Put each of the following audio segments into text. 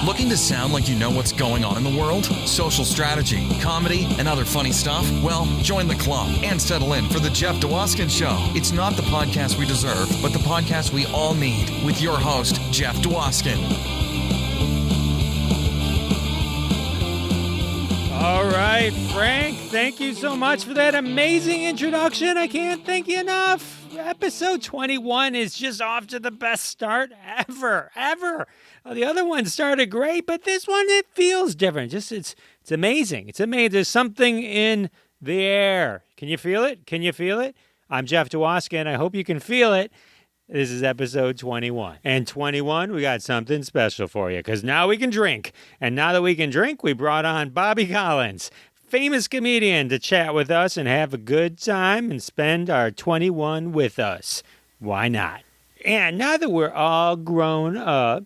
Looking to sound like you know what's going on in the world? Social strategy, comedy, and other funny stuff? Well, join the club and settle in for the Jeff Dwoskin Show. It's not the podcast we deserve, but the podcast we all need, with your host, Jeff Dwoskin. All right, Frank, thank you so much for that amazing introduction. I can't thank you enough. Episode 21 is just off to the best start ever. The other one started great, but this one, it feels different. It's amazing. It's amazing. There's something in the air. Can you feel it? I'm Jeff Dwoskin. I hope you can feel it. This is episode 21. And 21, we got something special for you, because now we can drink. And now that we can drink, we brought on Bobby Collins, famous comedian, to chat with us and have a good time and spend our 21 with us. Why not? And now that we're all grown up,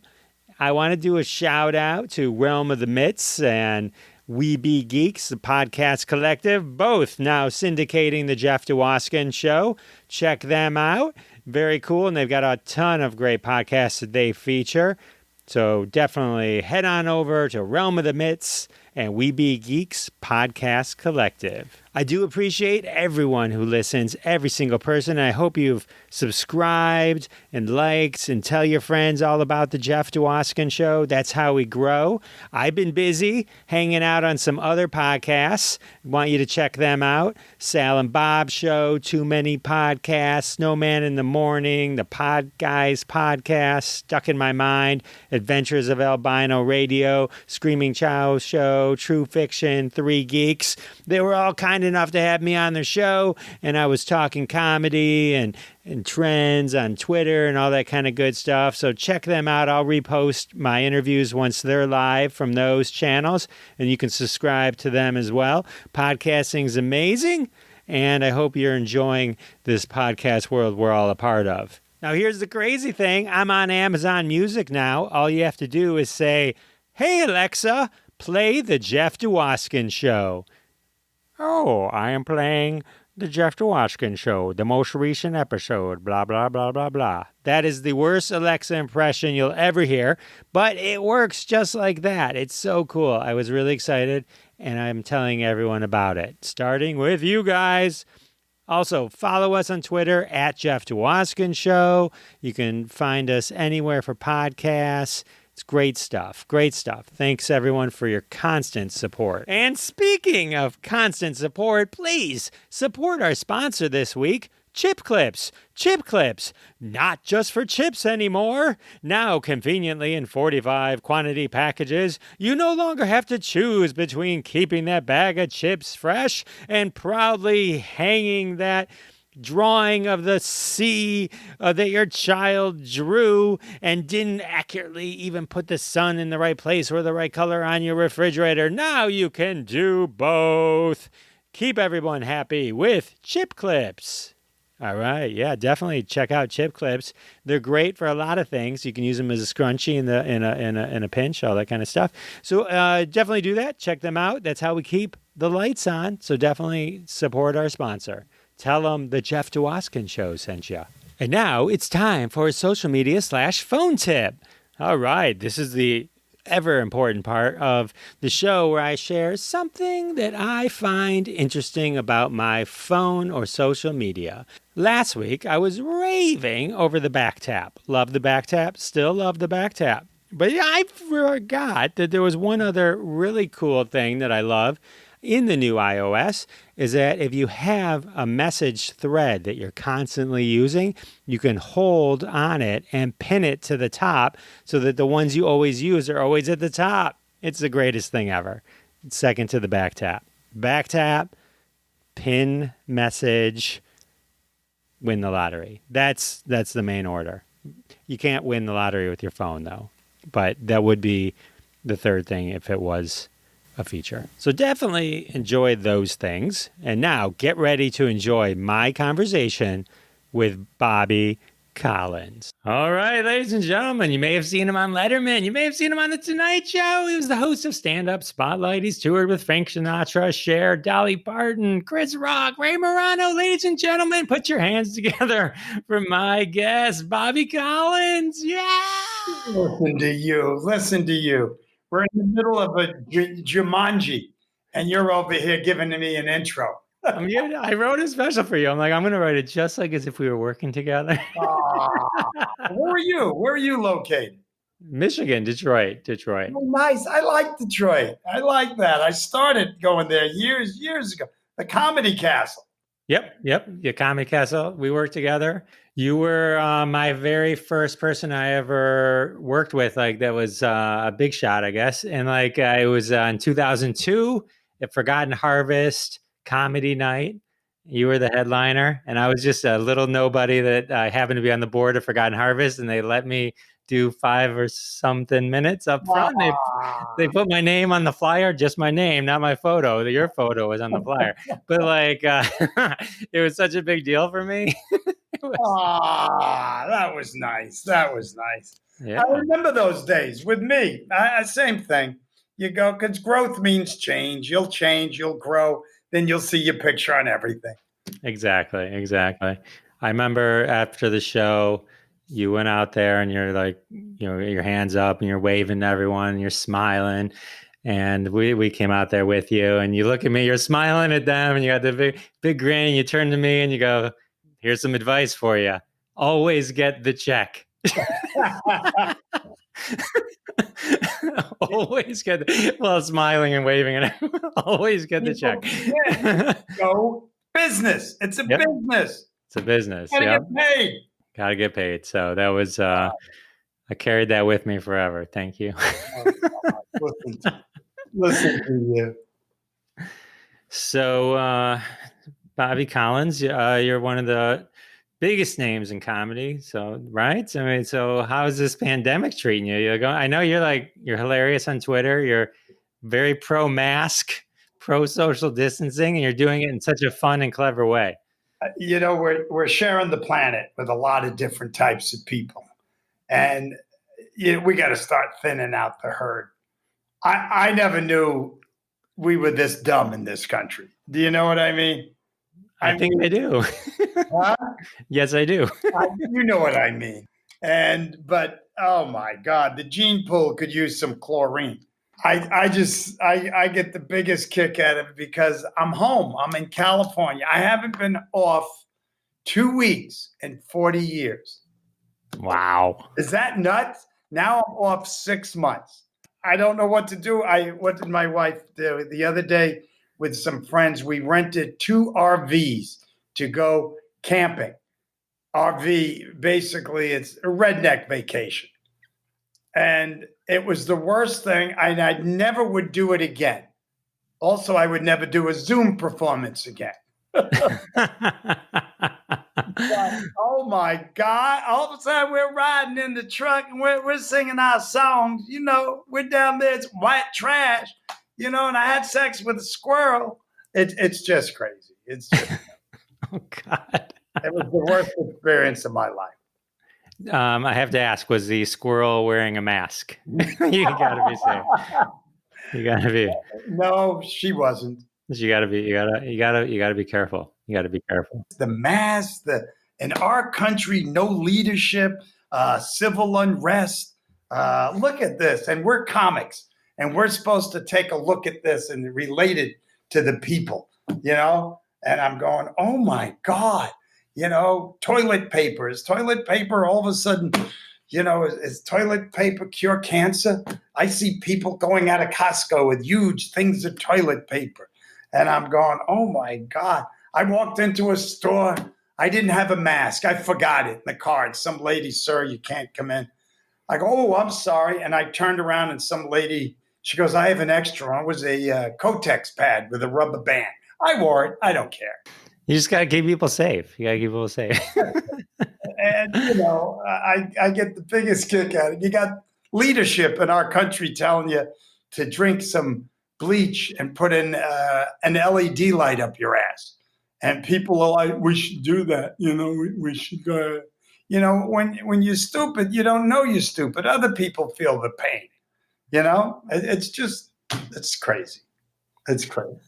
I want to do a shout out to Realm of the Myths and We Be Geeks, the podcast collective, both now syndicating the Jeff Dwoskin Show. Check them out. Very cool. And they've got a ton of great podcasts that they feature. So definitely head on over to Realm of the Myths and We Be Geeks Podcast Collective. I do appreciate everyone who listens, every single person. I hope you've subscribed and liked and tell your friends all about the Jeff Dwoskin Show. That's how we grow. I've been busy hanging out on some other podcasts. Want you to check them out. Sal and Bob Show, Too Many Podcasts, Snowman in the Morning, the Pod Guys Podcast, Stuck in My Mind, Adventures of Albino Radio, Screaming Chow Show, True Fiction, Three Geeks. They were all kind enough to have me on their show, and I was talking comedy and trends on Twitter and all that kind of good stuff. So check them out. I'll repost my interviews once they're live from those channels, and you can subscribe to them as well. Podcasting's amazing, and I hope you're enjoying this podcast world we're all a part of. Now, here's the crazy thing. I'm on Amazon Music now. All you have to do is say, "Hey, Alexa, play the Jeff Dwoskin Show." Oh, I am playing the Jeff Dwoskin Show, the most recent episode, blah, blah, blah, blah, blah. That is the worst Alexa impression you'll ever hear, but it works just like that. It's so cool. I was really excited, and I'm telling everyone about it, starting with you guys. Also, follow us on Twitter at Jeff Dwoskin Show. You can find us anywhere for podcasts. It's great stuff. Thanks, everyone, for your constant support. And speaking of constant support, please support our sponsor this week, Chip Clips. Chip Clips, not just for chips anymore. Now conveniently in 45 quantity packages, you no longer have to choose between keeping that bag of chips fresh and proudly hanging that drawing of the sea that your child drew and didn't accurately even put the sun in the right place or the right color on your refrigerator. Now you can do both. Keep everyone happy with Chip Clips. All right, yeah, definitely check out Chip Clips. They're great for a lot of things. You can use them as a scrunchie in a pinch, all that kind of stuff. So definitely do that. Check them out. That's how we keep the lights on. So definitely support our sponsor. Tell them the Jeff Dwoskin Show sent you. And now it's time for a social media /phone tip. All right, this is the ever important part of the show where I share something that I find interesting about my phone or social media. Last week, I was raving over the back tap. Love the back tap, still love the back tap. But I forgot that there was one other really cool thing that I love in the new iOS, is that if you have a message thread that you're constantly using, you can hold on it and pin it to the top so that the ones you always use are always at the top. It's the greatest thing ever. Second to the back tap. Back tap, pin message, win the lottery. That's the main order. You can't win the lottery with your phone, though. But that would be the third thing if it was a feature. So definitely enjoy those things. And now get ready to enjoy my conversation with Bobby Collins. All right, ladies and gentlemen, you may have seen him on Letterman. You may have seen him on The Tonight Show. He was the host of Stand Up Spotlight. He's toured with Frank Sinatra, Cher, Dolly Parton, Chris Rock, Ray Morano. Ladies and gentlemen, put your hands together for my guest, Bobby Collins. Yeah! Listen to you. We're in the middle of a Jumanji, and you're over here giving me an intro. I wrote a special for you. I'm like, I'm going to write it just like as if we were working together. Where are you located? Michigan, Detroit. Oh, nice. I like Detroit. I like that. I started going there years ago. The Comedy Castle. Yep. The Comedy Castle. We worked together. You were my very first person I ever worked with. Like that was a big shot, I guess. And like it was in 2002 at Forgotten Harvest Comedy Night. You were the headliner, and I was just a little nobody that happened to be on the board of Forgotten Harvest, and they let me do 5 or something minutes up front. They put my name on the flyer, just my name, not my photo. Your photo was on the flyer, but like it was such a big deal for me. That was nice. Yeah. I remember those days with me. Same thing. You go, because growth means change. You'll change, you'll grow, then you'll see your picture on everything. Exactly. I remember after the show, you went out there and you're like, your hands up and you're waving to everyone and you're smiling. And we came out there with you and you look at me, you're smiling at them and you got the big grin and you turn to me and you go, here's some advice for you. Always get the check. Always get smiling and waving and always get the check. Go business. It's a business. It's a business. Gotta get paid. Gotta get paid. So that was I carried that with me forever. Thank you. Listen to you. So Bobby Collins, you're one of the biggest names in comedy. So, right? I mean, so how's this pandemic treating you? I know you're hilarious on Twitter. You're very pro mask, pro social distancing, and you're doing it in such a fun and clever way. We're sharing the planet with a lot of different types of people, and we got to start thinning out the herd. I never knew we were this dumb in this country. Do you know what I mean? I think I do. Huh? Yes, I do. You know what I mean. But oh my God, the gene pool could use some chlorine. I get the biggest kick out of it because I'm home. I'm in California. I haven't been off 2 weeks in 40 years. Wow. Is that nuts? Now I'm off 6 months. I don't know what to do. What did my wife do? The other day with some friends, we rented 2 RVs to go camping. RV, basically, it's a redneck vacation. And it was the worst thing. I never would do it again. Also, I would never do a Zoom performance again. But, oh my God. All of a sudden we're riding in the truck and we're singing our songs. We're down there. It's white trash, and I had sex with a squirrel. It's just crazy. It's just, oh God. It was the worst experience of my life. I have to ask, was the squirrel wearing a mask? You gotta be safe. You gotta be. No, she wasn't. You gotta be careful. You gotta be careful. The mask, in our country, no leadership, civil unrest. Look at this. And we're comics. And we're supposed to take a look at this and relate it to the people, And I'm going, oh my God. Toilet paper. Is toilet paper all of a sudden, is toilet paper cure cancer? I see people going out of Costco with huge things of toilet paper. And I'm going, oh my God. I walked into a store. I didn't have a mask. I forgot it in the card. Some lady, sir, you can't come in. I go, oh, I'm sorry. And I turned around and some lady, she goes, I have an extra. It was a Kotex pad with a rubber band. I wore it. I don't care. You just got to keep people safe. You got to keep people safe. And, I get the biggest kick out of it. You got leadership in our country telling you to drink some bleach and put in an LED light up your ass. And people are like, we should do that. We should go. When you're stupid, you don't know you're stupid. Other people feel the pain. It's crazy. It's crazy.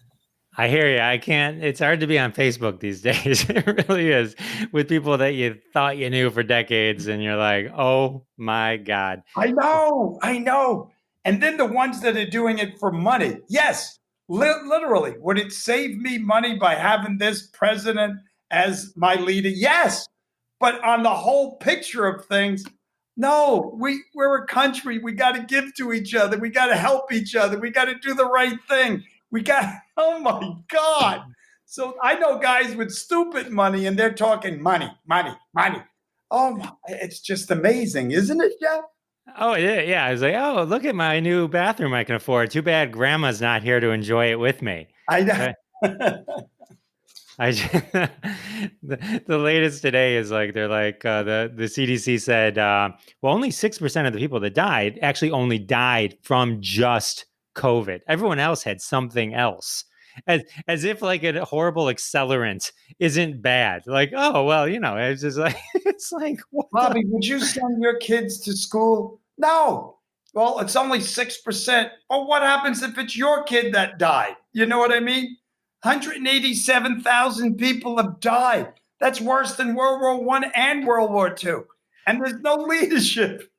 I hear you. I can't. It's hard to be on Facebook these days. It really is, with people that you thought you knew for decades, and you're like, "Oh my God!" I know. And then the ones that are doing it for money. Yes, literally. Would it save me money by having this president as my leader? Yes. But on the whole picture of things, no, we're a country. We got to give to each other. We got to help each other. We got to do the right thing. We got, oh my God. So I know guys with stupid money and they're talking money, money, money. Oh, my, it's just amazing, isn't it, Jeff? Oh, yeah. I was like, oh, look at my new bathroom I can afford. Too bad grandma's not here to enjoy it with me. I know. The latest today is like they're like the CDC said well, only 6% of the people that died actually only died from just COVID. Everyone else had something else. As if like a horrible accelerant isn't bad. Like, oh well, it's just like it's like what Bobby, would you send your kids to school? No. Well, it's only 6%. Well, what happens if it's your kid that died? You know what I mean? 187,000 people have died. That's worse than World War I and World War II. And there's no leadership.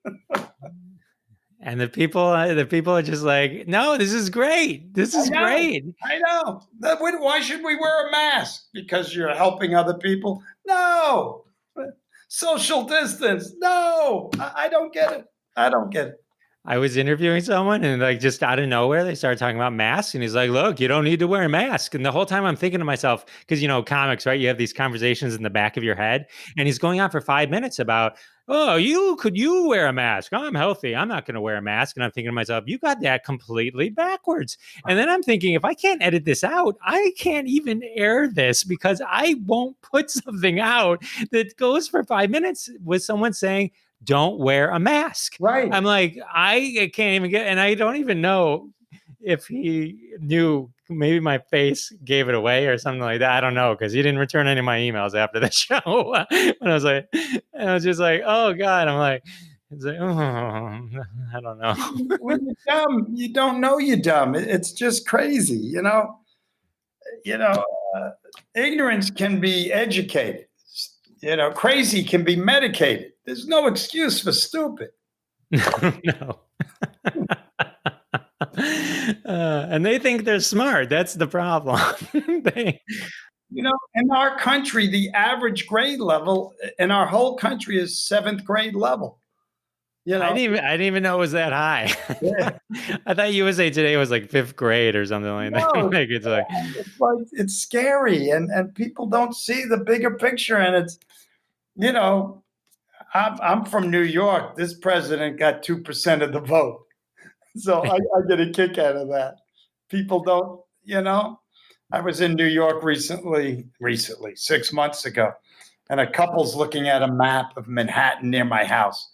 And the people are just like, no, this is great. This is great. I know. Why should we wear a mask? Because you're helping other people? No. Social distance? No. I don't get it. I don't get it. I was interviewing someone and like just out of nowhere, they started talking about masks. And he's like, look, you don't need to wear a mask. And the whole time I'm thinking to myself, because, comics, right? You have these conversations in the back of your head. And he's going on for 5 minutes about, oh, could you wear a mask? I'm healthy. I'm not going to wear a mask. And I'm thinking to myself, you got that completely backwards. And then I'm thinking, if I can't edit this out, I can't even air this because I won't put something out that goes for 5 minutes with someone saying, don't wear a mask. Right. I'm like, I can't even get, and I don't even know if he knew, maybe my face gave it away or something like that. I don't know, because he didn't return any of my emails after the show. And I was just like, oh God. I'm like, it's like, oh, I don't know. When you're dumb, you don't know you're dumb. It's just crazy, ignorance can be educated. Crazy can be medicated. There's no excuse for stupid. No. And they think they're smart. That's the problem. In our country, the average grade level in our whole country is 7th grade level. I didn't even know it was that high. Yeah. I thought USA Today was like 5th grade or something like that. It's scary, and people don't see the bigger picture. And it's, I'm from New York. This president got 2% of the vote, so I get a kick out of that. People don't, I was in New York recently, 6 months ago, and a couple's looking at a map of Manhattan near my house.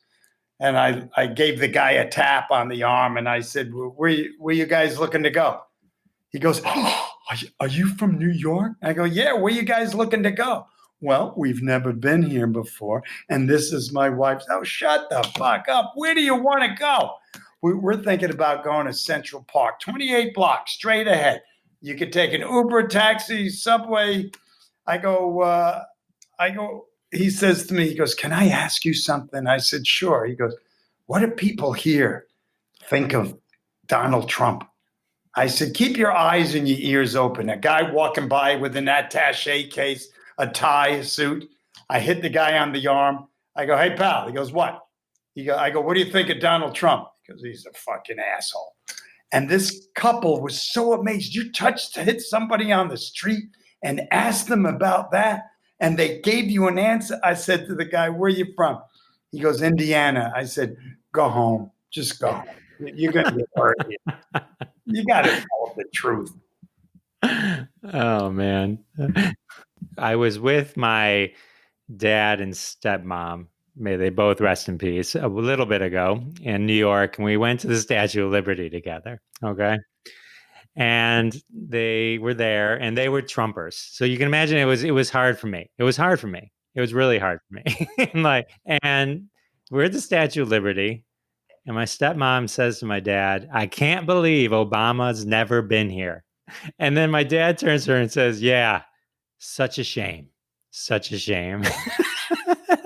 And I gave the guy a tap on the arm, and I said, where you guys looking to go? He goes, oh, are you from New York? I go, yeah, where you guys looking to go? Well, we've never been here before, and this is my wife's. Oh, shut the fuck up. Where do you want to go? We're thinking about going to Central Park, 28 blocks, straight ahead. You could take an Uber, taxi, subway. I go, he says to me, he goes, can I ask you something? I said, sure. He goes, what do people here think of Donald Trump? I said, keep your eyes and your ears open. A guy walking by with an attaché case, a tie, a suit. I hit the guy on the arm. I go, hey, pal. He goes, what? I go, what do you think of Donald Trump? Because he's a fucking asshole. And this couple was so amazed. You hit somebody on the street and asked them about that, and they gave you an answer. I said to the guy, where are you from? He goes, Indiana. I said, go home. Just go home. You're going to get hurt. You got to tell the truth. Oh, man. I was with my dad and stepmom, may they both rest in peace, a little bit ago in New York, and we went to the Statue of Liberty together. Okay. And they were there, and they were Trumpers. So you can imagine it was hard for me. It was hard for me. It was really hard for me. and we're at the Statue of Liberty, and my stepmom says to my dad, I can't believe Obama's never been here. And then my dad turns to her and says, yeah, such a shame. Such a shame.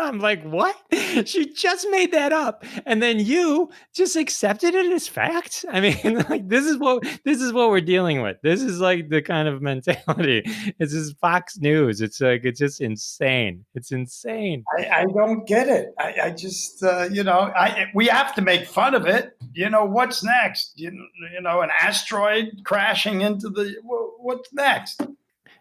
I'm like, what? She just made that up, and then you just accepted it as fact. I mean, like this is what we're dealing with. This is like the kind of mentality. It's just Fox News. It's like it's just insane. It's insane. I don't get it. I just, we have to make fun of it. What's next? An asteroid crashing into what's next?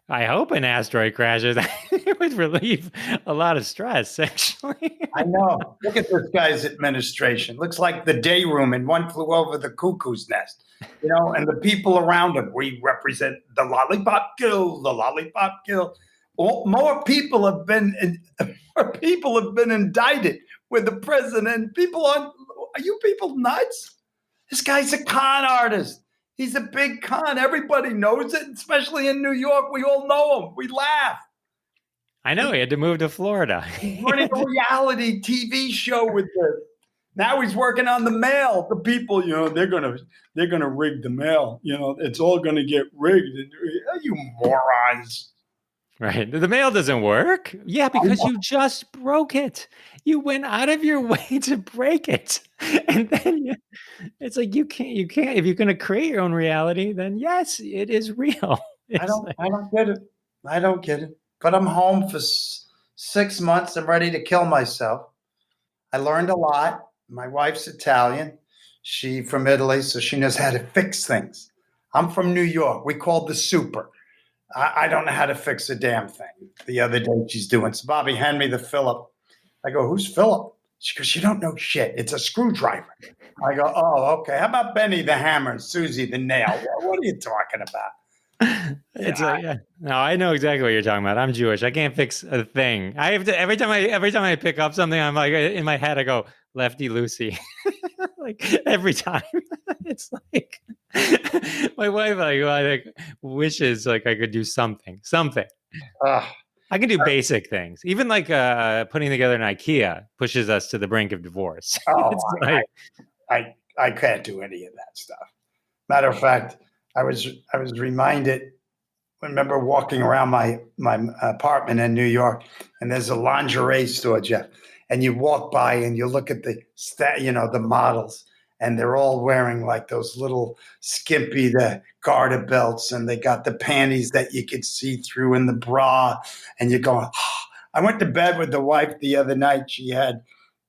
I hope an asteroid crashes. It would relieve a lot of stress, actually. I know. Look at this guy's administration. Looks like the day room in One Flew Over the Cuckoo's Nest. And the people around him. We represent the lollipop guild, the lollipop guild. More people have been indicted with the president. Are you people nuts? This guy's a con artist. He's a big con. Everybody knows it, especially in New York. We all know him. We laugh. I know he had to move to Florida. He's running a reality TV show with this. Now he's working on the mail. The people, they're gonna rig the mail. It's all gonna get rigged. You morons. Right. The mail doesn't work. Yeah, because you just broke it. You went out of your way to break it. And then it's like you can't if you're going to create your own reality, then yes, it is real. I don't get it. I don't get it. But I'm home for 6 months. I'm ready to kill myself. I learned a lot. My wife's Italian. She from Italy, so she knows how to fix things. I'm from New York. We call the super. I don't know how to fix a damn thing. The other day she's doing, so Bobby, hand me the Phillip. I go, who's Phillip? She goes, you don't know shit. It's a screwdriver. I go, oh, okay. How about Benny the hammer and Susie the nail? What are you talking about? It's no, I know exactly what you're talking about. I'm Jewish. I can't fix a thing. I have to every time I pick up something, I'm like in my head, I go lefty loosey. Like every time. It's like my wife like wishes like I could do something. I can do basic things. Even like putting together an IKEA pushes us to the brink of divorce. Oh, I can't do any of that stuff. Matter of fact, I was reminded. Remember walking around my apartment in New York, and there's a lingerie store, Jeff, and you walk by and you look at the models, and they're all wearing like those little skimpy the garter belts, and they got the panties that you could see through in the bra, and you're going. Oh. I went to bed with the wife the other night. She had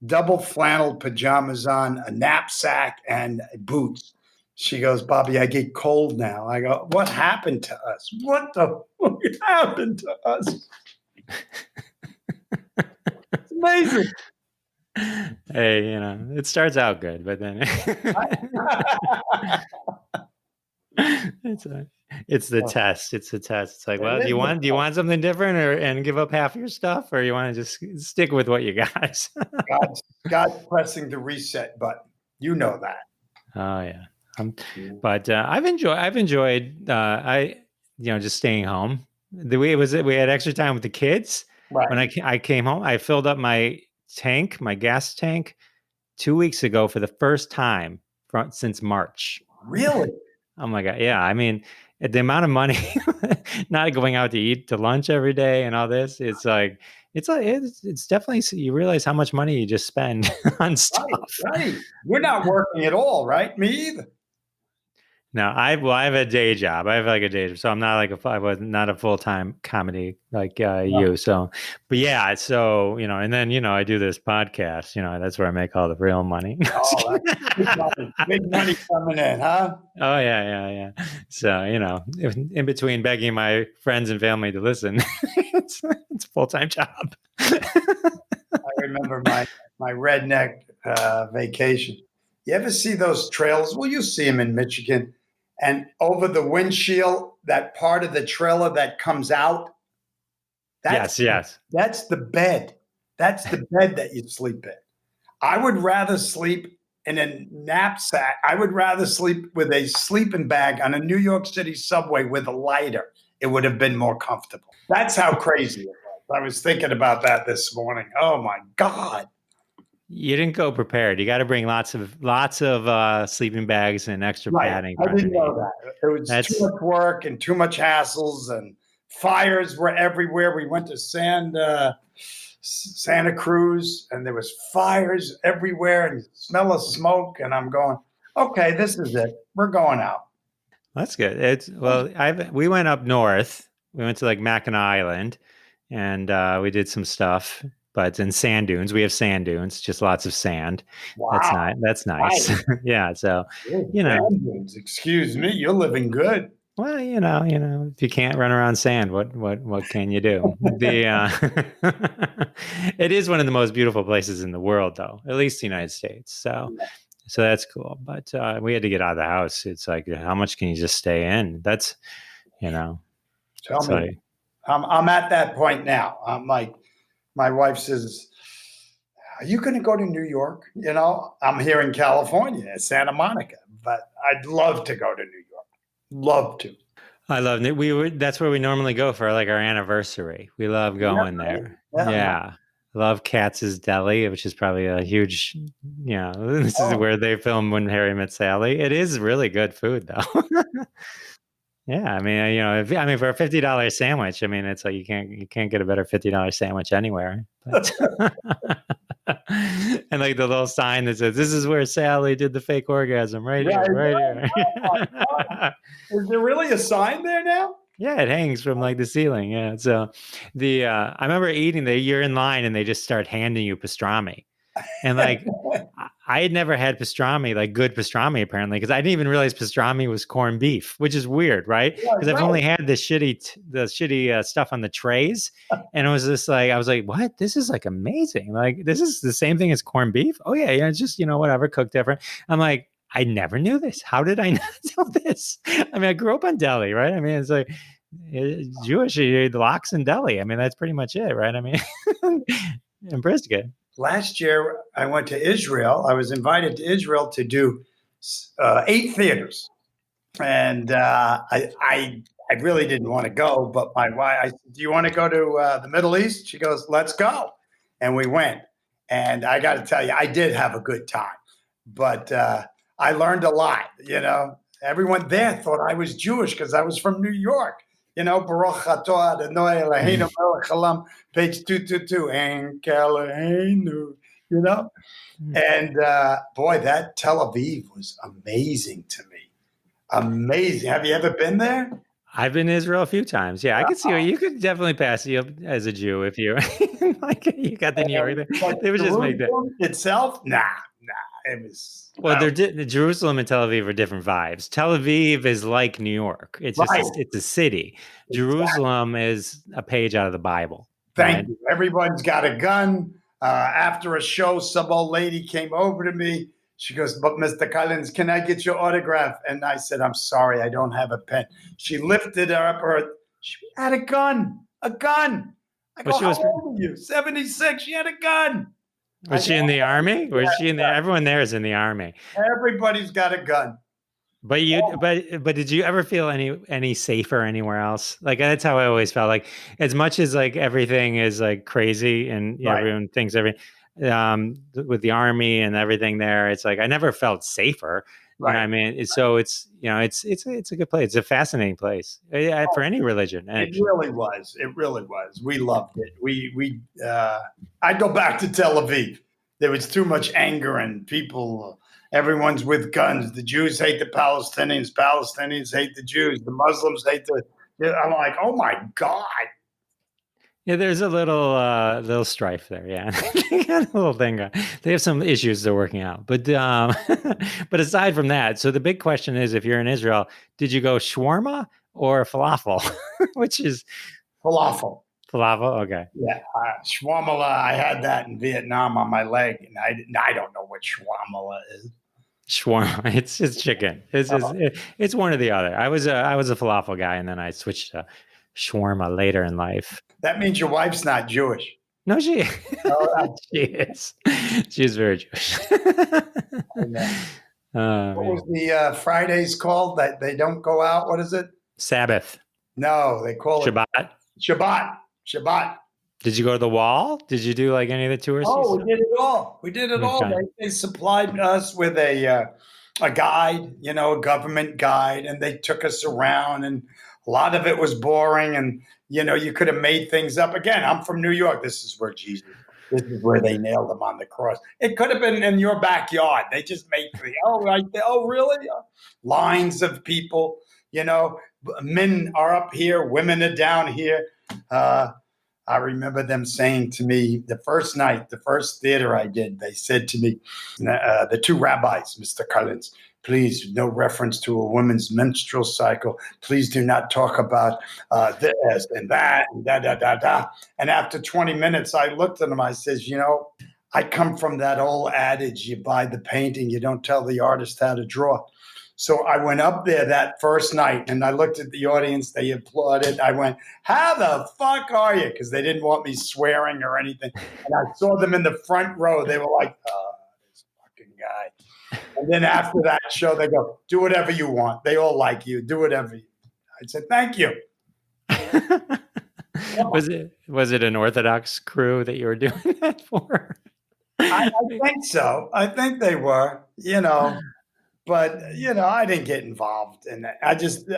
double flannel pajamas on, a knapsack, and boots. She goes, Bobby, I get cold now. I go, what happened to us? What the fuck happened to us? It's amazing. Hey, it starts out good, but then it's the test. It's the test. It's like, well, do you want something different and give up half your stuff, or you want to just stick with what you got? God's pressing the reset button. You know that. Oh yeah. But I've enjoyed just staying home. We had extra time with the kids. Right. When I came home, I filled up my gas tank 2 weeks ago for the first time since March. Really? Oh my God. Yeah. I mean, the amount of money, not going out to eat to lunch every day and all this, it's definitely, you realize how much money you just spend on stuff. Right. You're not working at all, right? Me either. No, I have a day job. I have like a day job, so I'm not I was not a full-time comedy like you. So, but yeah, so and then I do this podcast. That's where I make all the real money. Oh, big money coming in, huh? Oh yeah. So in between begging my friends and family to listen, it's a full-time job. I remember my redneck vacation. You ever see those trailers? Well, you see them in Michigan. And over the windshield, that part of the trailer that comes out. Yes. That's the bed. That's the bed that you sleep in. I would rather sleep in a knapsack. I would rather sleep with a sleeping bag on a New York City subway with a lighter. It would have been more comfortable. That's how crazy it was. I was thinking about that this morning. Oh my God. You didn't go prepared. You got to bring lots of sleeping bags and extra padding. I didn't know that. It was too much work and too much hassles, and fires were everywhere. We went to San Santa Cruz, and there was fires everywhere and smell of smoke. And I'm going, okay, this is it. We're going out. That's good. We went up north. We went to like Mackinac Island, and we did some stuff. But in sand dunes, we have sand dunes, just lots of sand. That's Wow. nice. That's nice. Nice. Yeah. So, Sand dunes. Excuse me, you're living good. well, if you can't run around sand, what can you do? It is one of the most beautiful places in the world, though, at least the United States. So that's cool. But we had to get out of the house. It's like, how much can you just stay in? That's, Tell it's me. like, I'm at that point now. I'm like, my wife says, are you going to go to New York? I'm here in California, Santa Monica, but I'd love to go to New York. Love to. I love it. That's where we normally go for like our anniversary. We love going there. Yeah. Love Katz's Deli, which is probably a huge, this is where they filmed When Harry Met Sally. It is really good food, though. Yeah, I mean, for a $50 sandwich, I mean, it's like you can't get a better $50 sandwich anywhere. But and like the little sign that says, "This is where Sally did the fake orgasm, right here, right here." Is there really a sign there now? Yeah, it hangs from like the ceiling. Yeah, so I remember eating you're in line and they just start handing you pastrami, and like. I had never had pastrami, like good pastrami, apparently, because I didn't even realize pastrami was corned beef, which is weird, right? Because I've only had the shitty stuff on the trays, and it was just like I was like, "What? This is like amazing! Like this is the same thing as corned beef? Oh yeah, it's just whatever, cooked different." I'm like, I never knew this. How did I not know this? I mean, I grew up on deli, right? I mean, it's like Jewish, you eat lox and deli. I mean, that's pretty much it, right? I mean, and brisket. Last year, I went to Israel. I was invited to Israel to do 8 theaters. And I really didn't want to go, but my wife, I said, do you want to go to the Middle East? She goes, let's go. And we went. And I got to tell you, I did have a good time. But I learned a lot, Everyone there thought I was Jewish because I was from New York. Baruch atah Adonai Eloheinu melech haolam, page 222, and Eloheinu, And boy, that Tel Aviv was amazing to me. Amazing. Have you ever been there? I've been to Israel a few times. Yeah, I could see you could definitely pass you up as a Jew if you like. You got the New York. They would just make that itself. Nah. It was Jerusalem and Tel Aviv are different vibes. Tel Aviv is like New York. It's just it's a city. Exactly. Jerusalem is a page out of the Bible. Thank you. Everyone's got a gun. After a show, some old lady came over to me. She goes, "But Mr. Collins, can I get your autograph?" And I said, "I'm sorry, I don't have a pen." She lifted her. She had a gun. A gun. I go, how old are you? 76. She had a gun. Was she in the army? Was she in there? Everyone there is in the army. Everybody's got a gun. But but did you ever feel any safer anywhere else? Like that's how I always felt. Like as much as like everything is like crazy and everyone thinks with the army and everything there, it's like I never felt safer. Right. You know what I mean? So it's it's a good place. It's a fascinating place for any religion. It really was. It really was. We loved it. I'd go back to Tel Aviv. There was too much anger and people. Everyone's with guns. The Jews hate the Palestinians. Palestinians hate the Jews. The Muslims hate I'm like, oh my God. Yeah, there's a little strife there. Yeah, they got a little thing. They have some issues they're working out. But but aside from that, so the big question is, if you're in Israel, did you go shawarma or falafel? Which is falafel. Falafel, okay. Yeah, shawarma. I had that in Vietnam on my leg, and I don't know what shawarma is. Shawarma, it's chicken. It's one or the other. I was a falafel guy, and then I switched to shawarma later in life. That means your wife's not Jewish. No, she she is. She's very Jewish. What was the Fridays called that they don't go out? What is it? Sabbath. No, they call it Shabbat. Did you go to the Wall? Did you do like any of the tours? Oh, we did it all. We did it all. They supplied us with a a guide, a government guide, and they took us around, and a lot of it was boring, and you could have made things up. Again, I'm from New York. This is where Jesus. This is where they nailed him on the cross. It could have been in your backyard. They just made right there. Oh, really? Lines of people. Men are up here, women are down here. I remember them saying to me the first night, the first theater I did, they said to me, the two rabbis, Mr. Collins, please, no reference to a woman's menstrual cycle. Please do not talk about this and that and da. And after 20 minutes, I looked at them. I says, I come from that old adage, you buy the painting, you don't tell the artist how to draw. So I went up there that first night and I looked at the audience. They applauded. I went, how the fuck are you? Because they didn't want me swearing or anything. And I saw them in the front row. They were like, oh, this fucking guy. And then after that show, they go, do whatever you want. They all like you. Do whatever you I said, thank you. Was it an Orthodox crew that you were doing that for? I think so. I think they were, But, I didn't get involved in that.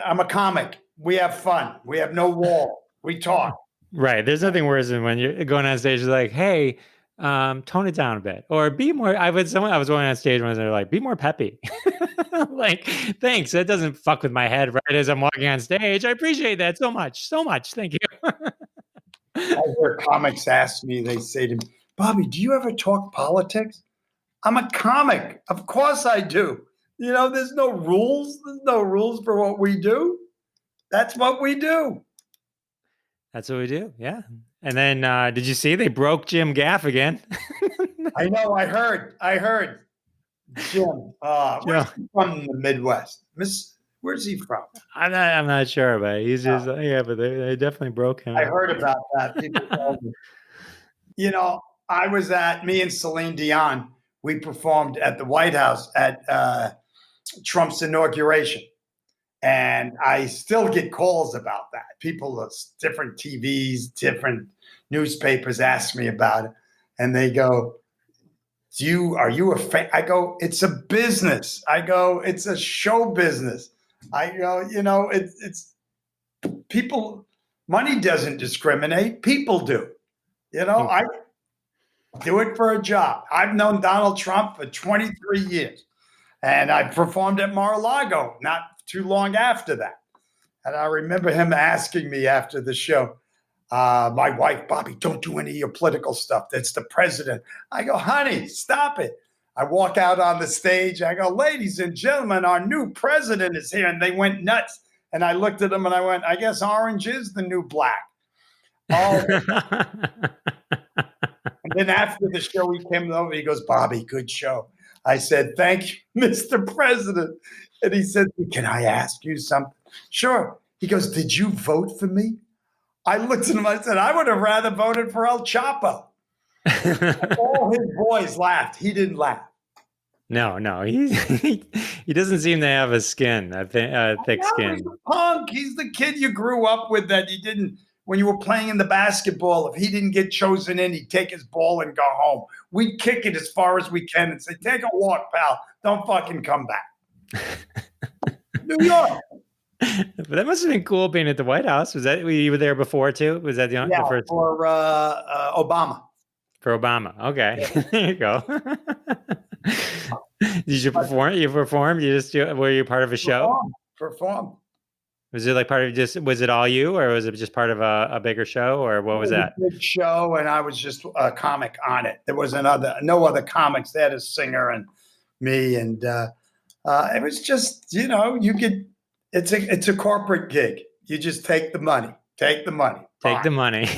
I'm a comic. We have fun. We have no wall. We talk. Right. There's nothing worse than when you're going on stage, like, hey, tone it down a bit. Or be more, I was going on stage when they're like, be more peppy. Like, thanks. That doesn't fuck with my head right as I'm walking on stage. I appreciate that so much. So much. Thank you. I hear comics ask me, they say to me, Bobby, do you ever talk politics? I'm a comic. Of course I do. There's no rules. There's no rules for what we do. That's what we do. That's what we do. Yeah. And then did you see they broke Jim Gaff again? I know. I heard. Jim. Where's he from the Midwest? Where's he from? I'm not sure, but he's just but they definitely broke him. I heard about that. People told me. Me and Celine Dion, we performed at the White House at Trump's inauguration. And I still get calls about that. People, different TVs, different newspapers ask me about it. And they go, are you a fan? I go, it's a business. I go, it's a show business. I go, it's people, money doesn't discriminate. People do. I do it for a job. I've known Donald Trump for 23 years. And I performed at Mar-a-Lago not too long after that. And I remember him asking me after the show, my wife, Bobby, don't do any of your political stuff. That's the president. I go, honey, stop it. I walk out on the stage. I go, ladies and gentlemen, our new president is here. And they went nuts. And I looked at them and I went, I guess orange is the new black. Oh. And then after the show, he came over. He goes, Bobby, good show. I said, thank you, Mr. President. And he said, can I ask you something? Sure. He goes, did you vote for me? I looked at him. I said, I would have rather voted for El Chapo. All his boys laughed. He didn't laugh. No. He doesn't seem to have a skin, a thick skin. He's a punk. He's the kid you grew up with that you didn't. When you were playing in the basketball, if he didn't get chosen in, he'd take his ball and go home. We'd kick it as far as we can and say, take a walk, pal. Don't fucking come back. New York. But that must have been cool being at the White House. Was that you were there before too? Was that the first? For Obama. For Obama. Okay. Yeah. There you go. Did you perform? You performed? Were you part of a show? Performed. Was it like part of was it all you, or was it just part of a bigger show, or what was that? A big show, and I was just a comic on it. There was no other comics. They had a singer and me, and it was just, it's a corporate gig. You just take the money. Take the money. Take the money.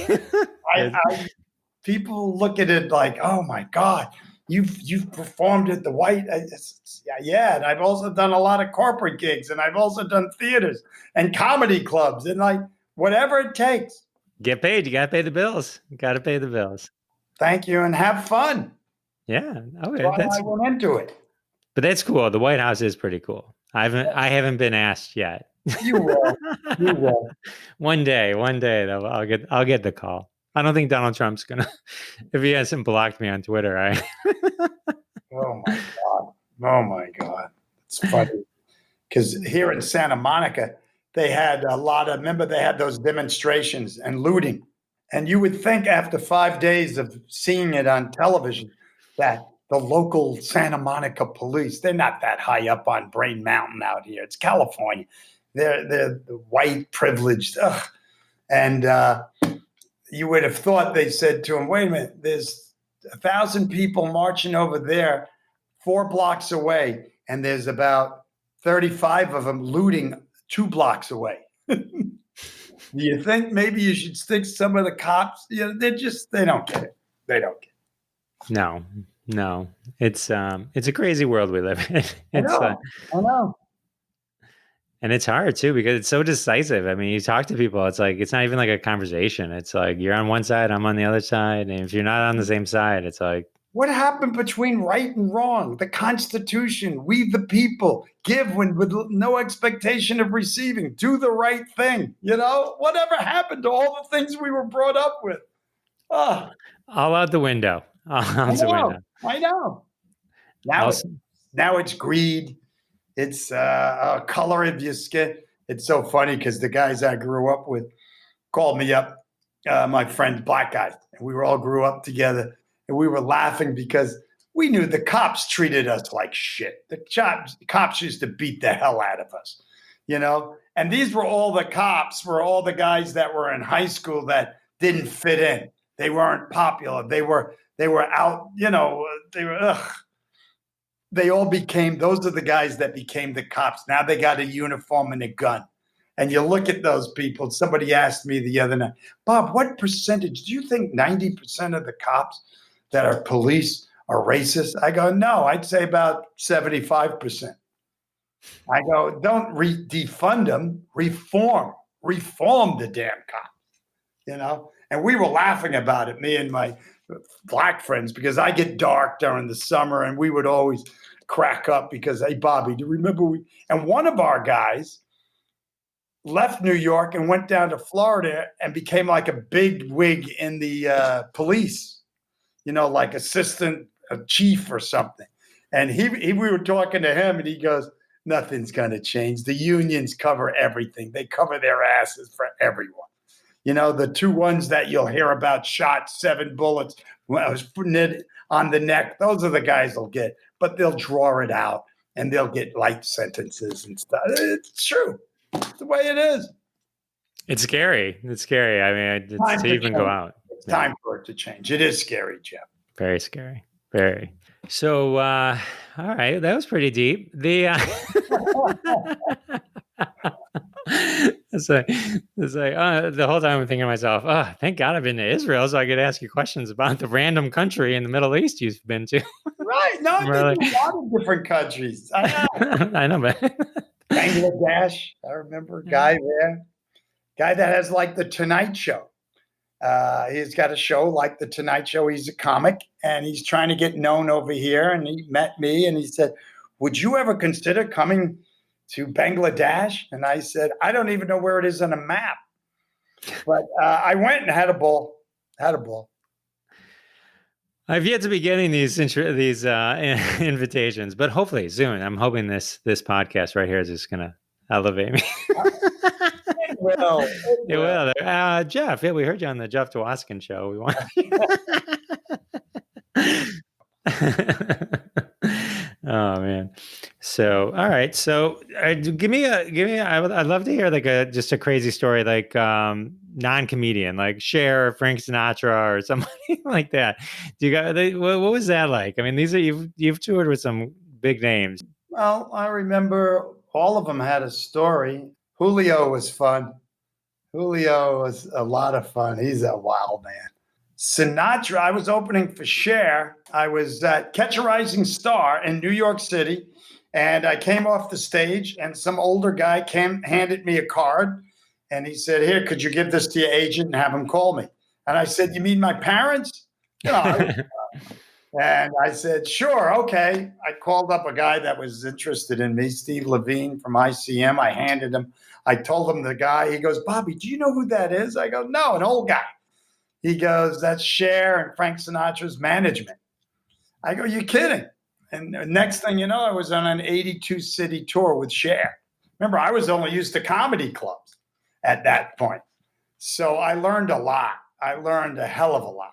People look at it like, oh my God, you've performed at the White. Yeah, and I've also done a lot of corporate gigs, and I've also done theaters and comedy clubs, and like whatever it takes. Get paid. You got to pay the bills. You got to pay the bills. Thank you, and have fun. Yeah. Okay. I went into it. But that's cool. The White House is pretty cool. I haven't been asked yet. You will. You will. One day though, I'll get the call. I don't think Donald Trump's gonna. If he hasn't blocked me on Twitter, Oh my God. It's funny because here in Santa Monica, they had remember they had those demonstrations and looting. And you would think after 5 days of seeing it on television that the local Santa Monica police, they're not that high up on Brain Mountain out here. It's California. They're the white privileged. Ugh. And you would have thought they said to him, wait a minute, there's 1,000 people marching over there 4 blocks away, and there's about 35 of them looting 2 blocks away. Do you think maybe you should stick some of the cops? You know, they don't get it. They don't get it. No. It's a crazy world we live in. I know. And it's hard too because it's so decisive. I mean, you talk to people, it's like it's not even like a conversation. It's like you're on one side, I'm on the other side, and if you're not on the same side, it's like what happened between right and wrong? The Constitution, we the people, give with no expectation of receiving, do the right thing. You know, whatever happened to all the things we were brought up with? Oh, all out the window. All out the window. I know. Now it's greed. It's color of your skin. It's so funny because the guys I grew up with called me up, my friends, black guys, and we all grew up together. And we were laughing because we knew the cops treated us like shit. The cops used to beat the hell out of us, you know? And these were all the cops, were all the guys that were in high school that didn't fit in. They weren't popular. They were out, you know, they all became, those are the guys that became the cops. Now they got a uniform and a gun. And you look at those people. Somebody asked me the other night, Bob, what percentage, do you think 90% of the cops that are police are racist? I go, no, I'd say about 75%. I go, don't defund them, reform the damn cops, you know? And we were laughing about it, me and my black friends, because I get dark during the summer and we would always crack up because, hey, Bobby, do you remember and one of our guys left New York and went down to Florida and became like a big wig in the police. You know, like assistant chief or something. And we were talking to him and he goes, nothing's going to change. The unions cover everything. They cover their asses for everyone. You know, the 2 ones that you'll hear about shot 7 bullets when I was putting it on the neck, those are the guys they'll get, but they'll draw it out and they'll get light sentences and stuff. It's true. It's the way it is. It's scary. It's scary. I mean, it's to even go out. It's time for it to change. It is scary, Jeff. Very scary. Very. So, all right, that was pretty deep. The the whole time I'm thinking to myself, oh, thank God I've been to Israel so I could ask you questions about the random country in the Middle East you've been to. Right. No, I've been to a lot of different countries. I know. I know, but Bangladesh, I remember a guy there. Guy that has like the Tonight Show. He's got a show like the Tonight Show. He's a comic and he's trying to get known over here. And he met me and he said, would you ever consider coming to Bangladesh? And I said, I don't even know where it is on a map. But I went and had a ball. I've yet to be getting these invitations, but hopefully soon. I'm hoping this podcast right here is just going to elevate me. It will. Jeff, yeah, we heard you on the Jeff Dwoskin show. We want. Oh man. So, all right. So, give me. I'd love to hear like just a crazy story, like non-comedian, like Cher, Frank Sinatra, or somebody like that. Do you got? What was that like? I mean, these are you've toured with some big names. Well, I remember all of them had a story. Julio was fun. Julio was a lot of fun. He's a wild man. Sinatra, I was opening for Cher. I was at Catch a Rising Star in New York City, and I came off the stage, and some older guy handed me a card, and he said, here, could you give this to your agent and have him call me? And I said, you mean my parents? You know, and I said, sure, okay. I called up a guy that was interested in me, Steve Levine from ICM. I handed him. I told him the guy. He goes, Bobby, do you know who that is? I go, no, an old guy. He goes, that's Cher and Frank Sinatra's management. I go, you kidding? And the next thing you know, I was on an 82 city tour with Cher. Remember, I was only used to comedy clubs at that point. So I learned a lot. I learned a hell of a lot.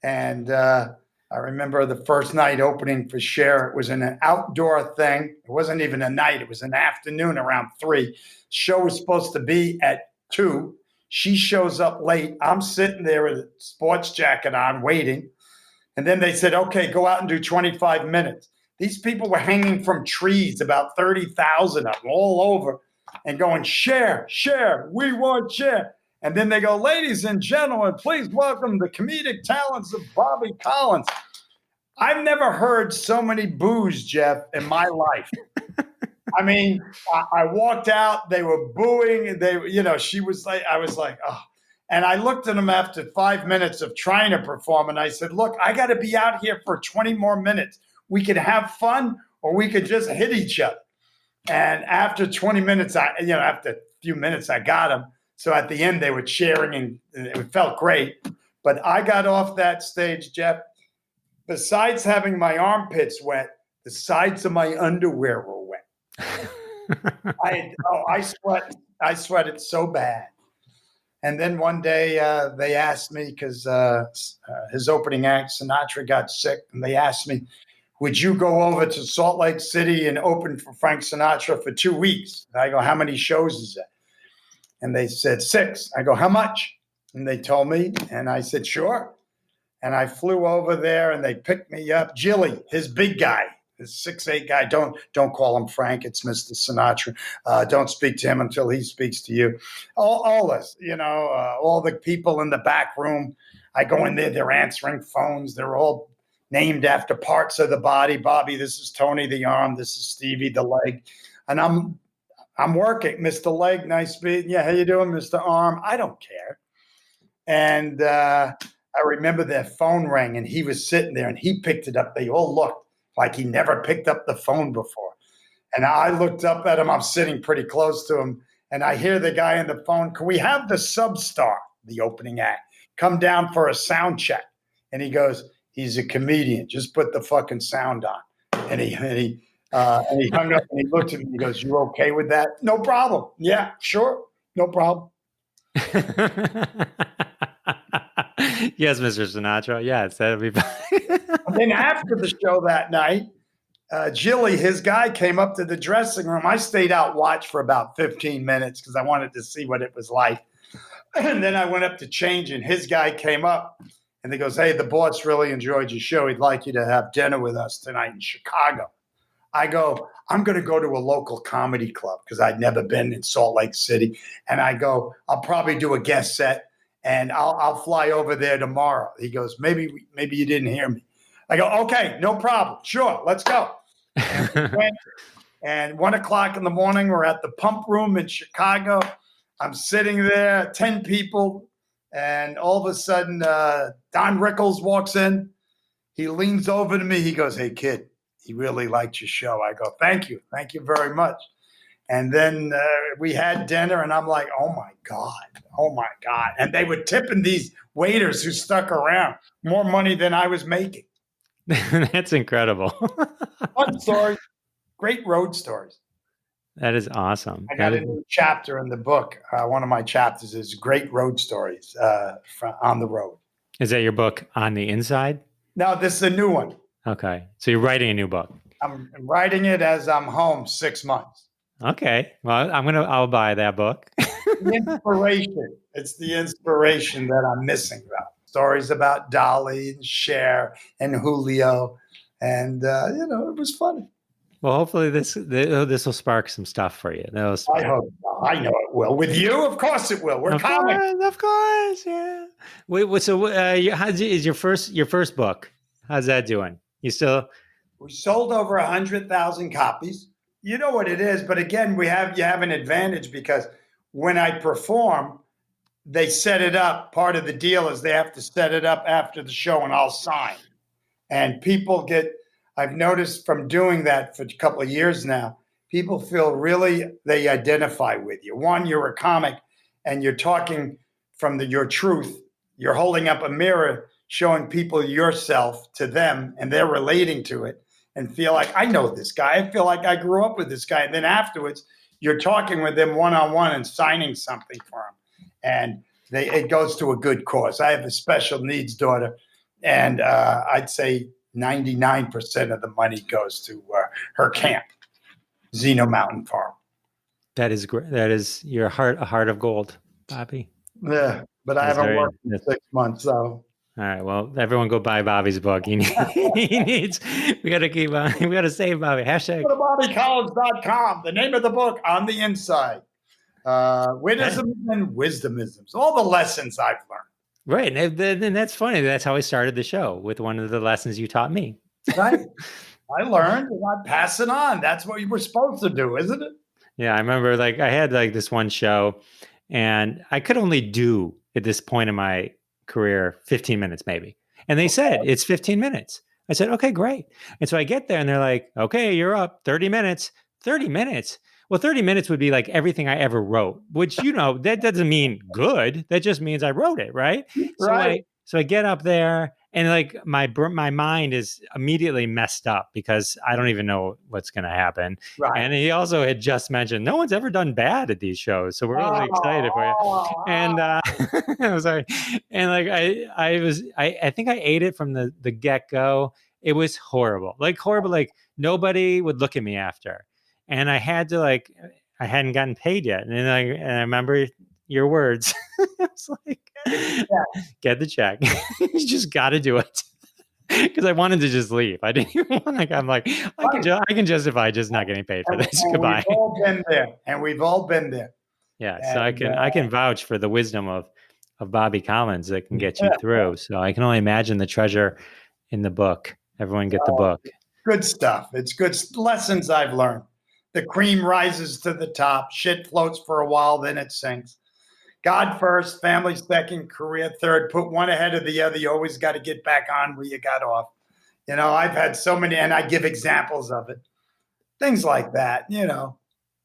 And I remember the first night opening for Cher. It was an outdoor thing. It wasn't even a night. It was an afternoon around 3. Show was supposed to be at 2. She shows up late. I'm sitting there with a sports jacket on waiting. And then they said, okay, go out and do 25 minutes. These people were hanging from trees, about 30,000 of them all over, and going, Cher, Cher, we want Cher. And then they go, ladies and gentlemen, please welcome the comedic talents of Bobby Collins. I've never heard so many boos, Jeff, in my life. I mean, I walked out, they were booing, she was like, I was like, oh. And I looked at them after 5 minutes of trying to perform, and I said, look, I got to be out here for 20 more minutes. We could have fun, or we could just hit each other. And after 20 minutes, after a few minutes, I got them. So at the end, they were cheering, and it felt great. But I got off that stage, Jeff. Besides having my armpits wet, the sides of my underwear were wet. I sweated so bad. And then one day they asked me, because his opening act, Sinatra, got sick, and they asked me, would you go over to Salt Lake City and open for Frank Sinatra for 2 weeks? And I go, how many shows is that? And they said 6. I go, how much? And they told me, and I said, sure. And I flew over there, and they picked me up. Jilly, his big guy, his 6'8" guy. Don't call him Frank. It's Mr. Sinatra. Don't speak to him until he speaks to you. All this, all the people in the back room. I go in there. They're answering phones. They're all named after parts of the body. Bobby, this is Tony, the arm. This is Stevie, the leg. And I'm working. Mr. Leg, nice meeting. Yeah, how you doing, Mr. Arm? I don't care. And I remember their phone rang, and he was sitting there, and he picked it up. They all looked like he never picked up the phone before. And I looked up at him. I'm sitting pretty close to him, and I hear the guy on the phone, can we have the substar, the opening act, come down for a sound check? And he goes, he's a comedian. Just put the fucking sound on. And he hung up, and he looked at me. He goes, you okay with that? No problem. Yeah, sure. No problem. Yes, Mr. Sinatra. Yes, that'll be fine. And then after the show that night, Jilly, his guy, came up to the dressing room. I stayed out watch for about 15 minutes because I wanted to see what it was like. And then I went up to change, and his guy came up, and he goes, hey, the boss really enjoyed your show. He'd like you to have dinner with us tonight in Chicago. I go, I'm going to go to a local comedy club because I'd never been in Salt Lake City. And I go, I'll probably do a guest set, and I'll fly over there tomorrow. He goes, maybe you didn't hear me. I go, okay, no problem. Sure, let's go. And we went, and 1:00 in the morning, we're at the Pump Room in Chicago. I'm sitting there, 10 people, and all of a sudden, Don Rickles walks in. He leans over to me. He goes, hey, kid, he really liked your show. I go, thank you very much. And then we had dinner, and I'm like, oh, my God. And they were tipping these waiters who stuck around more money than I was making. That's incredible. Fun story. Great road stories. That is awesome. I got a new chapter in the book. One of my chapters is great road stories on the road. Is that your book, On the Inside? No, this is a new one. Okay. So you're writing a new book. I'm writing it as I'm home 6 months. Okay. Well, I'll buy that book. The inspiration. It's the inspiration that I'm missing about. Stories about Dolly and Cher and Julio. And, it was funny. Well, hopefully this will spark some stuff for you. I hope. I know it will. With you, of course it will. We're comics. Of course, yeah. Wait. So, is your first book? How's that doing? We sold over 100,000 copies. You know what it is, but again, you have an advantage because when I perform, they set it up. Part of the deal is they have to set it up after the show, and I'll sign. And people I've noticed from doing that for a couple of years now, people feel they identify with you. One, you're a comic, and you're talking from your truth. You're holding up a mirror, showing people yourself to them, and they're relating to it. and feel like I know this guy. I feel like I grew up with this guy. And then afterwards, you're talking with him one-on-one and signing something for him. And it goes to a good cause. I have a special needs daughter, and I'd say 99% of the money goes to her camp, Zeno Mountain Farm. That is great. That is a heart of gold, Bobby. Yeah, but I haven't worked in 6 months, so. All right. Well, everyone go buy Bobby's book. We got to keep on. We got to save Bobby. Hashtag. Go to BobbyCollins.com. The name of the book on the inside. Witticisms and wisdomisms. All the lessons I've learned. Right. And that's funny. That's how I started the show, with one of the lessons you taught me. Right. I learned and I pass it on. That's what you were supposed to do, isn't it? Yeah. I remember I had this one show, and I could only do at this point in my career 15 minutes maybe. And they said, it's 15 minutes. I said, okay, great. And so I get there and they're like, okay, you're up 30 minutes. 30 minutes? Well, 30 minutes would be like everything I ever wrote, which, that doesn't mean good. That just means I wrote it, right? Right. So I get up there, and my mind is immediately messed up because I don't even know what's going to happen. Right. And he also had just mentioned no one's ever done bad at these shows, so we're really excited for you. And I was like, and I think I ate it from the get go. It was horrible, horrible. Nobody would look at me after, and I had to I hadn't gotten paid yet, and I remember your words. It's get the check. You just got to do it. Because I wanted to just leave. I didn't even want to. I'm like, I can justify just not getting paid for this. Goodbye. We've all been there, and we've all been there. Yeah, so I can vouch for the wisdom of Bobby Collins that can get you through. So I can only imagine the treasure in the book. Everyone get the book. Good stuff. It's good lessons I've learned. The cream rises to the top. Shit floats for a while, then it sinks. God first, family second, career third. Put one ahead of the other. You always got to get back on where you got off. I've had so many, and I give examples of it. Things like that,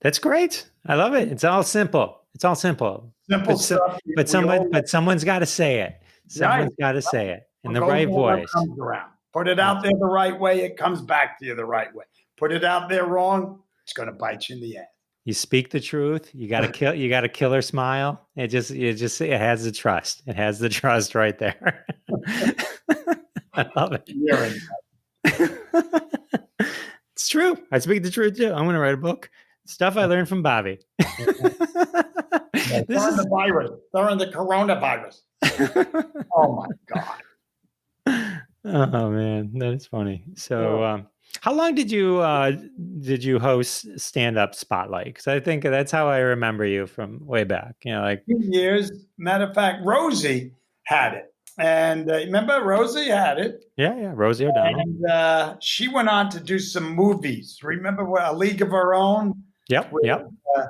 That's great. I love it. It's all simple. Simple stuff. But someone's got to say it. Someone's got to say it in the right voice. Comes around. Put it out there the right way. It comes back to you the right way. Put it out there wrong. It's going to bite you in the ass. You speak the truth. You got a killer smile. It has the trust. It has the trust right there. I love it. It's true. I speak the truth too. I'm going to write a book. Stuff I learned from Bobby. This is the virus. They're in the coronavirus. Oh my God. Oh man, that is funny. So, how long did you host Stand Up Spotlight? Because I think that's how I remember you from way back. 2 years. Matter of fact, Rosie had it, and remember Rosie had it. Yeah, Rosie O'Donnell. And she went on to do some movies. Remember A League of Her Own? Yep.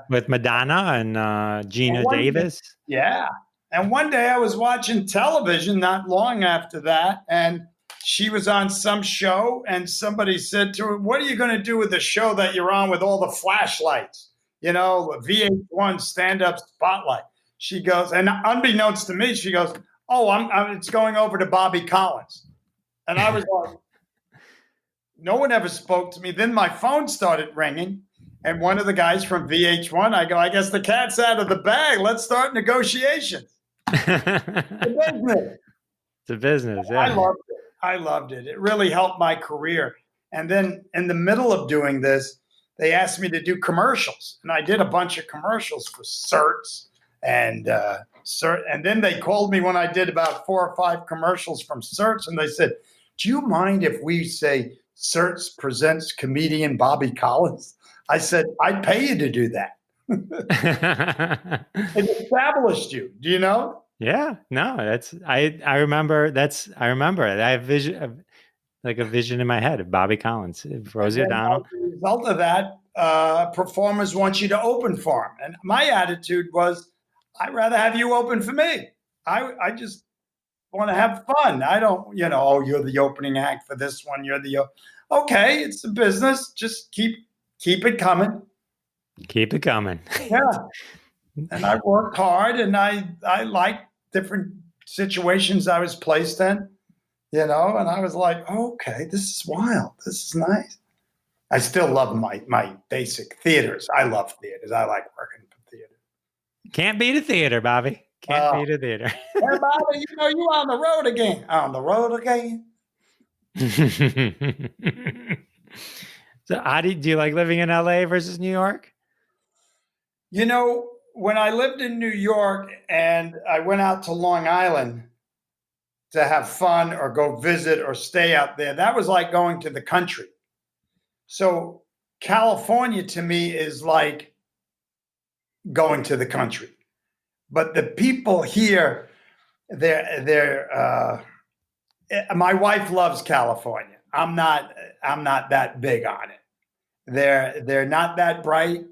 With Madonna and Gina Davis. Yeah. And one day I was watching television not long after that, and she was on some show, and somebody said to her, "What are you going to do with the show that you're on with all the flashlights? VH1 Stand-Up Spotlight." She goes, and unbeknownst to me, she goes, "Oh, it's going over to Bobby Collins." And I was like, no one ever spoke to me. Then my phone started ringing, and one of the guys from VH1, I go, "I guess the cat's out of the bag. Let's start negotiations." It's a business. Yeah. I loved it. It really helped my career. And then in the middle of doing this, they asked me to do commercials. And I did a bunch of commercials for Certs. And then they called me when I did about 4 or 5 commercials from Certs. And they said, "Do you mind if we say Certs presents comedian Bobby Collins?" I said, "I'd pay you to do that." It established you. Do you know? Yeah, no, I remember it. I have a vision in my head of Bobby Collins, Rosie O'Donnell. As a result of that, performers want you to open for them. And my attitude was, I'd rather have you open for me. I just want to have fun. I don't, you're the opening act for this one. Okay, it's a business. Just keep it coming. Keep it coming. Yeah. And I worked hard, and I like different situations I was placed in. And I was like, okay, this is wild. This is nice. I still love my basic theaters. I love theaters. I like working for theater. Can't beat a theater, Bobby. Can't beat a theater. Hey, Bobby, you on the road again. On the road again. So, do you like living in LA versus New York? When I lived in New York and I went out to Long Island to have fun or go visit or stay out there, that was like going to the country. So California to me is like going to the country. But the people here, my wife loves California. I'm not that big on it. They're not that bright.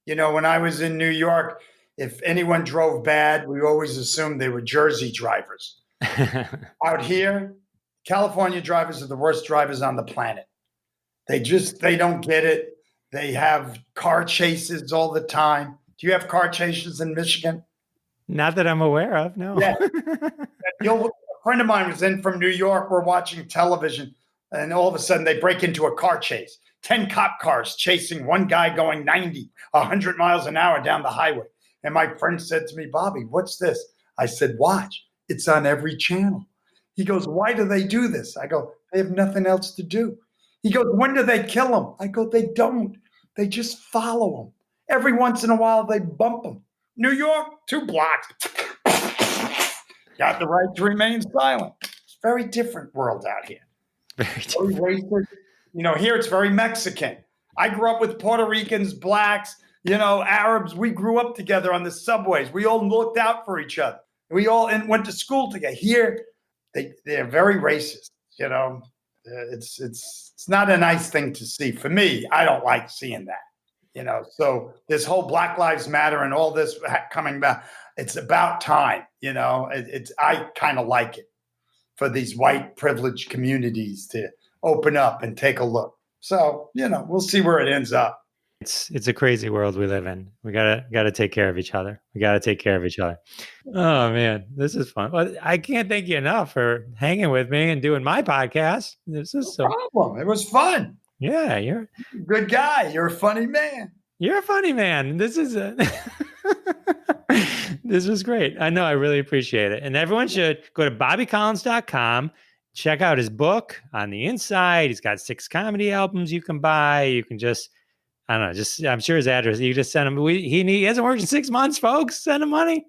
When I was in New York, if anyone drove bad, we always assumed they were Jersey drivers. Out here, California drivers are the worst drivers on the planet. They don't get it. They have car chases all the time. Do you have car chases in Michigan? Not that I'm aware of, no. Yeah. A friend of mine was in from New York. We're watching television, and all of a sudden they break into a car chase. 10 cop cars chasing one guy going 90, 100 miles an hour down the highway. And my friend said to me, Bobby, what's this? I said, watch. It's on every channel. He goes, why do they do this? I go, they have nothing else to do. He goes, when do they kill them? I go, they don't. They just follow them. Every once in a while, they bump them. New York, 2 blocks. Got the right to remain silent. It's a very different world out here. Very racist. Here it's very Mexican. I grew up with Puerto Ricans, blacks, Arabs. We grew up together on the subways. We all looked out for each other. We all went to school together. Here, they're very racist. It's not a nice thing to see. For me, I don't like seeing that. So this whole Black Lives Matter and all this coming back, it's about time. I kind of like it for these white privileged communities to open up and take a look. So, we'll see where it ends up. It's a crazy world we live in. We gotta take care of each other. Oh man, this is fun. Well, I can't thank you enough for hanging with me and doing my podcast. This is No problem. It was fun. Yeah, you're a good guy. You're a funny man. You're a funny man. This was great. I know. I really appreciate it. And everyone should go to bobbycollins.com. Check out his book on the inside. He's got 6 comedy albums you can buy. You can I'm sure his address. You just send him. He hasn't worked in 6 months, folks. Send him money.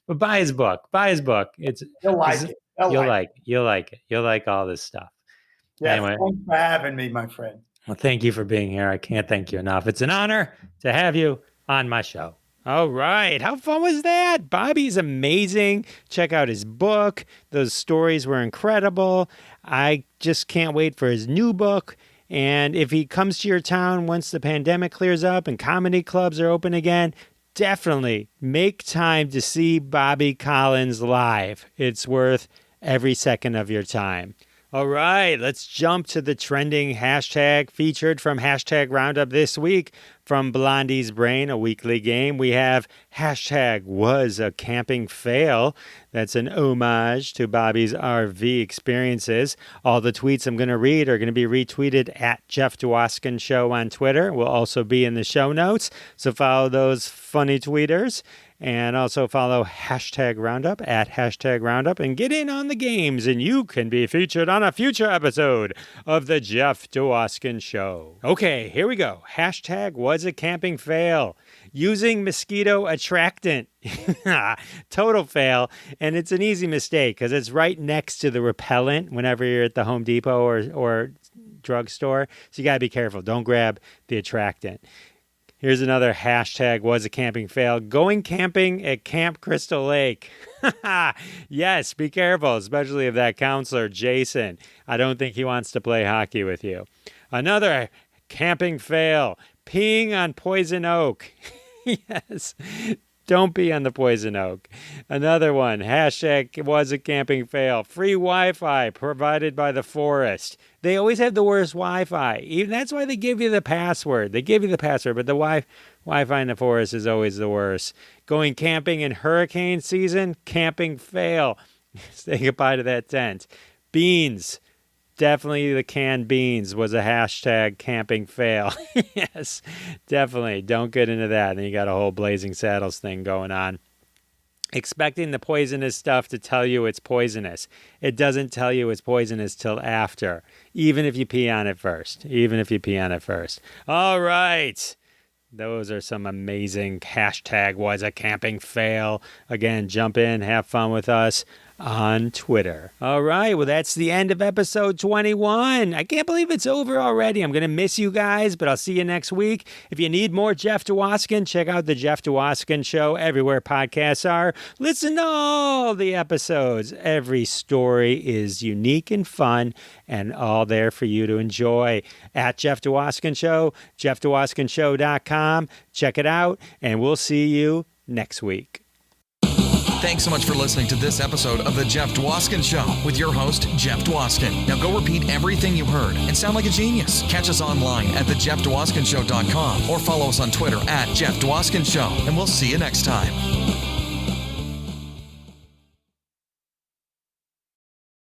But buy his book. You'll like it. You'll like it. You'll like all this stuff. Yeah, anyway, thanks for having me, my friend. Well, thank you for being here. I can't thank you enough. It's an honor to have you on my show. All right. How fun was that? Bobby's amazing. Check out his book. Those stories were incredible. I just can't wait for his new book. And if he comes to your town once the pandemic clears up and comedy clubs are open again, definitely make time to see Bobby Collins live. It's worth every second of your time. All right, let's jump to the trending hashtag featured from Hashtag Roundup this week. From Blondie's Brain, a weekly game, we have hashtag was a camping fail. That's an homage to Bobby's RV experiences. All the tweets I'm going to read are going to be retweeted at Jeff Dwoskin Show on Twitter. Will also be in the show notes, so follow those funny tweeters. And also follow Hashtag Roundup at Hashtag Roundup and get in on the games, and you can be featured on a future episode of the Jeff Dwoskin Show. Okay, here we go. Hashtag was a camping fail. Using mosquito attractant. Total fail. And it's an easy mistake because it's right next to the repellent whenever you're at the Home Depot or drugstore. So you got to be careful. Don't grab the attractant. Here's another hashtag was a camping fail. Going camping at Camp Crystal Lake. Yes, be careful, especially if that counselor, Jason. I don't think he wants to play hockey with you. Another camping fail. Peeing on poison oak. Yes. Don't pee on the poison oak. Another one, hashtag was a camping fail. Free Wi-Fi provided by the forest. They always have the worst Wi-Fi. Even that's why they give you the password. They give you the password, but the Wi-Fi in the forest is always the worst. Going camping in hurricane season, camping fail. Say goodbye to that tent. Beans. Definitely the canned beans was a hashtag camping fail. Yes, definitely. Don't get into that. Then you got a whole Blazing Saddles thing going on. Expecting the poisonous stuff to tell you it's poisonous. It doesn't tell you it's poisonous till after, even if you pee on it first. All right. Those are some amazing hashtag was a camping fail. Again, jump in, have fun with us on Twitter. All right, well, that's the end of episode 21. I can't believe it's over already. I'm going to miss you guys, but I'll see you next week. If you need more Jeff Dwoskin, check out the Jeff Dwoskin Show everywhere podcasts are. Listen to all the episodes. Every story is unique and fun and all there for you to enjoy. At Jeff Dwoskin Show, jeffdwoskinshow.com. Check it out, and we'll see you next week. Thanks so much for listening to this episode of The Jeff Dwoskin Show with your host, Jeff Dwoskin. Now go repeat everything you heard and sound like a genius. Catch us online at thejeffdwoskinshow.com or follow us on Twitter at Jeff Dwoskin Show, and we'll see you next time.